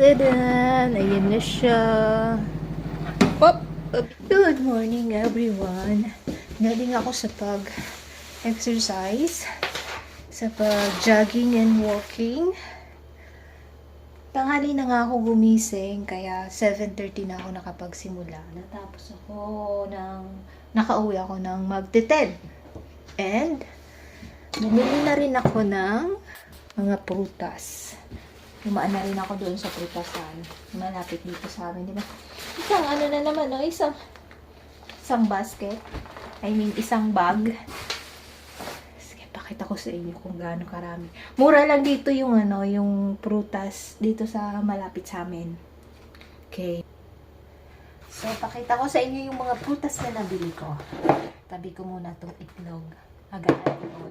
Tadan! Ayan na siya. Pop! Good morning, everyone. Galing ako sa pag-exercise, sa pag-jogging and walking. Tanghali na nga ako gumising, kaya 7:30 na ako nakapagsimula. Nakauwi ako ng magte-10. And, bumili na rin ako ng mga prutas. Lumaan na rin ako doon sa prutasan. Malapit dito sa amin, di ba? Isang ano na naman, no? Isang basket. Isang bag. Sige, pakita ko sa inyo kung gaano karami. Mura lang dito yung yung prutas dito sa malapit sa amin. Okay. So, pakita ko sa inyo yung mga prutas na nabili ko. Tabi ko muna itong itlog. Agahan ko.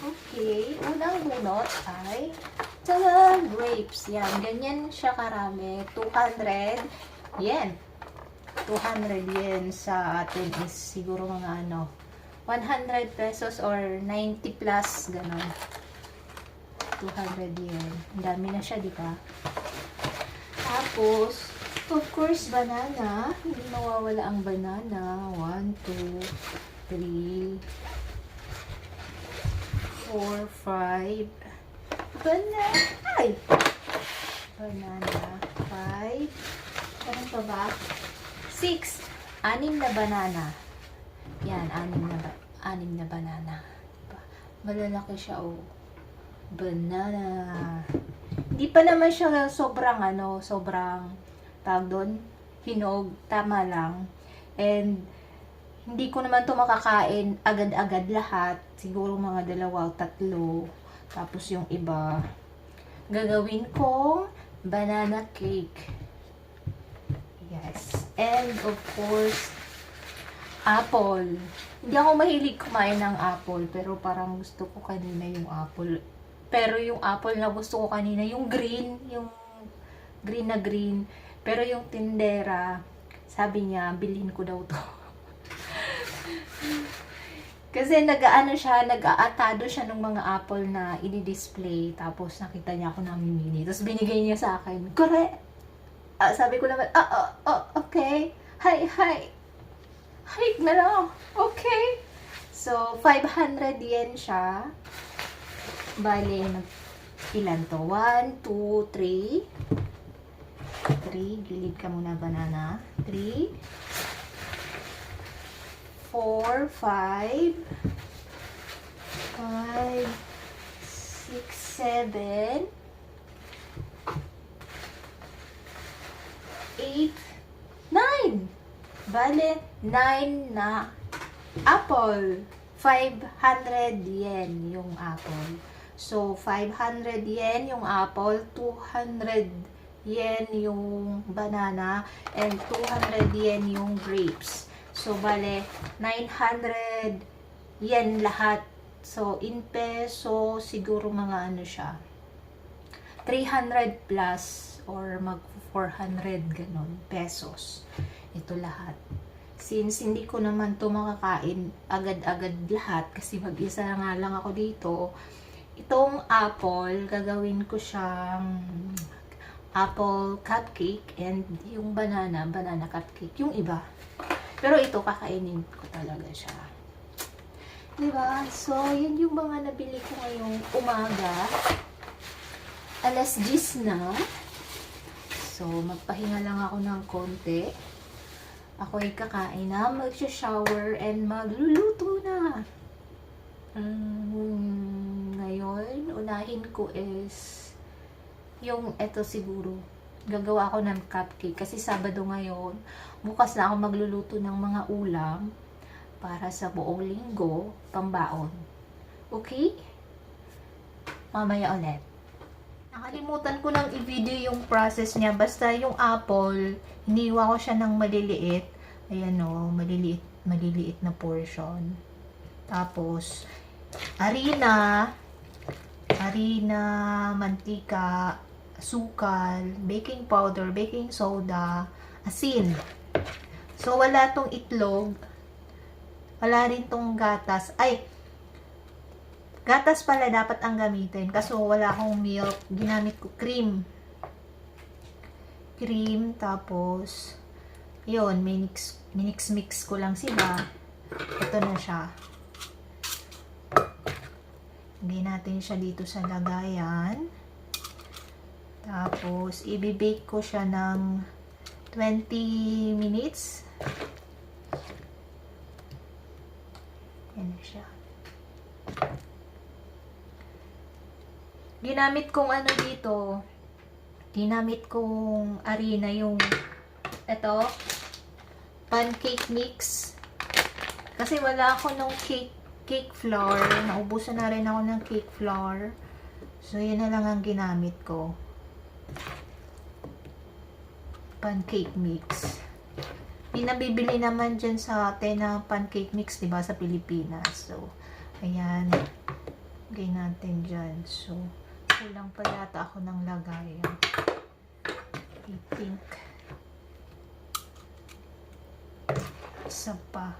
Okay, unang bunot ay grapes. Yan, ganyan siya karami. 200 yen. 200 yen sa atin is siguro mga 100 pesos or 90 plus, ganon. 200 yen. Ang dami na siya, di ba? Tapos, of course, banana. Hindi mawawala ang banana. 1, 2, 3, 4, 5. Banana. 5. Ano pa ba? 6. 6 na banana. Yan, 6 na banana. Malalaki siya, oh. Banana. Hindi pa naman siya sobrang tawag doon, hinog. Tama lang. And, hindi ko naman to makakain agad-agad lahat. Siguro mga 2 o 3. Tapos yung iba, gagawin kong banana cake. Yes. And of course, apple. Hindi ako mahilig kumain ng apple, pero parang gusto ko kanina yung apple. Pero yung apple na gusto ko kanina, yung green na green. Pero yung tindera, sabi niya, bilhin ko daw to. Kasi nag-aatado siya ng mga apple na i-display. Tapos nakita niya ako namimili. Tapos binigay niya sa akin. Correct! Sabi ko naman, okay. Hi. Hike na lang. Okay. So, 500 yen siya. Bale, ilan to? 1, 2, 3. 3. Gilid ka muna, banana. 3. 4, 5, 6, 7, 8, 9. Bale, 9 na apple. 500 yen yung apple. So, 500 yen yung apple, 200 yen yung banana, and 200 yen yung grapes. So, bale, 900 yen lahat. So, in peso, siguro mga siya, 300 plus or mag 400 ganon pesos. Ito lahat. Since hindi ko naman to makakain agad-agad lahat, kasi mag-isa nga lang ako dito, itong apple, gagawin ko siyang apple cupcake, and yung banana cupcake. Yung iba. Pero ito, kakainin ko talaga siya. Diba? So, yun yung mga nabili ko ngayong umaga. 10:00 na. So, magpahinga lang ako ng konti. Ako ay kakain na, mag-shower, and magluluto na. Ngayon, unahin ko is yung eto siguro. Gagawa ako ng cupcake kasi Sabado ngayon. Bukas na ako magluluto ng mga ulam para sa buong linggo, pambaon. Okay? Mamaya ulit. Nakalimutan ko nang i-video yung process niya. Basta yung apple, hiniwa ko siya ng maliliit. Ayan o, maliliit na portion. Tapos, harina, mantika, asukal, baking powder, baking soda, asin. So, wala tong itlog. Wala rin tong gatas. Gatas pala dapat ang gamitin. Kaso wala akong milk. Ginamit ko cream. cream, tapos, yun, minix ko lang sila. Ito na siya. Lagay natin siya dito sa lagayan. Tapos, i-bake ko siya ng 20 minutes. Yan na siya. Ginamit kong ano dito, ginamit kong harina yung ito, pancake mix. Kasi wala ako nung cake flour. Naubusan na rin ako ng cake flour. So, yun na lang ang ginamit ko. Pancake mix. Pinabibili naman dyan sa atin na pancake mix, diba, sa Pilipinas. So, ayan. Lagay natin dyan. So, kulang pa yata ako ng lagayan. I think. Isa pa.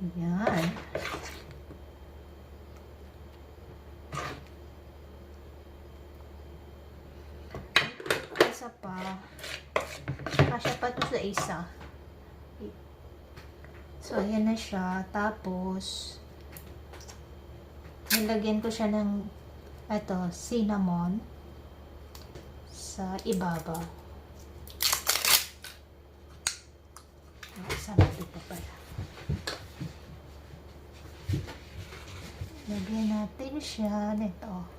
Ayan. Isa pa. Kasya pa to sa isa. So, ayan na siya. Tapos, nilagyan ko siya ng cinnamon sa ibabaw. Sarap ito pala. Lagyan natin siya nito.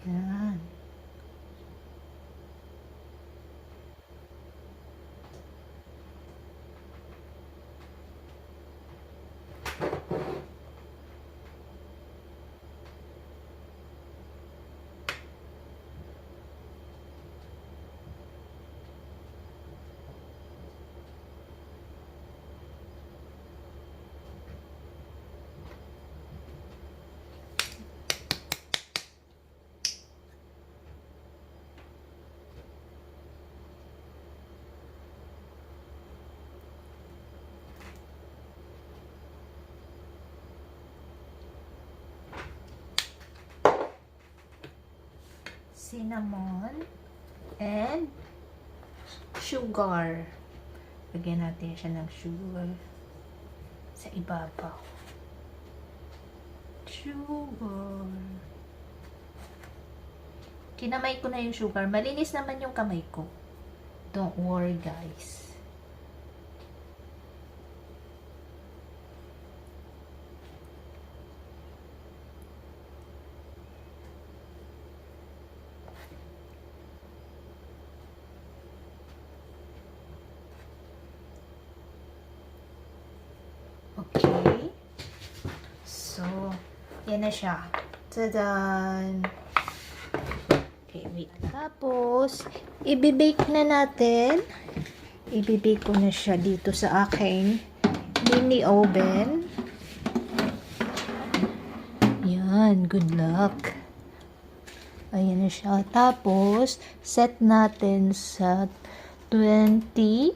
Yan. Cinnamon and sugar. Lagyan natin siya ng sugar sa ibabaw. Sugar. Kinamay ko na yung sugar. Malinis naman yung kamay ko. Don't worry, guys. Okay. So, yan na siya. Tadan! Okay, wait. Tapos, i-bake na natin. I-bake ko na siya dito sa aking mini oven. Yan, good luck. Ayan na siya. Tapos, set natin sa 20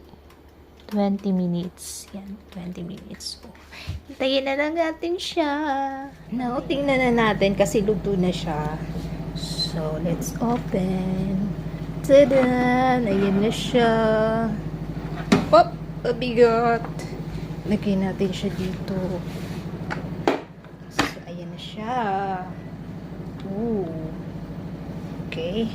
minutes. Yan, 20 minutes po. Hintayin na lang natin siya. Now, tingnan na natin kasi luto na siya. So, let's open. Tadan! Ayan na siya. Pop! Pabigat! Lagyan natin siya dito. So, ayan na siya. Ooh. Okay.